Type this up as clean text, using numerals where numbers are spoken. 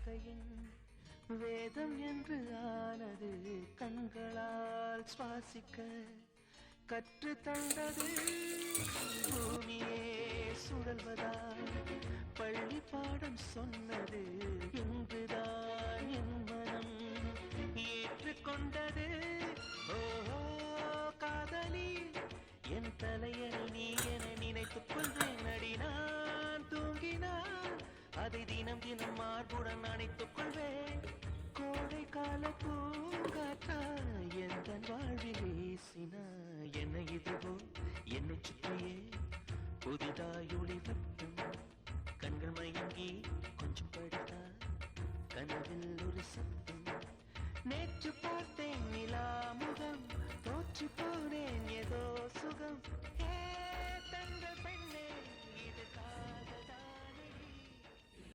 வாழ்க்கையின் வேதம் என்று ஆனது கண்களால் சுவாசிக்க கற்று தந்தது பூமியே சுழல்வதால் பள்ளி பாடம் சொன்னது இன்றுதான் என் மனம் ஏற்றுக்கொண்டது. ஓஹோ காதலி என் தலையணி நீ என நினைத்துக் கொள்வேன் அடி. நான் தூங்கினால் அதை தினம் தினம் மார்புடன் அணைத்துக் கொள்வேன். கோடை கால பூங்காற்றா எந்த வாழ்வில் வீசினா என்ன இதுவோ என்னை சுற்றியே புதிதாய் ஒளிவட்டும் கண்கள் மயங்கி கொஞ்சம் படுத்தா கனவில் ஒரு சத்தம். நேற்று பார்த்தேன் நிலா முகம் தோற்று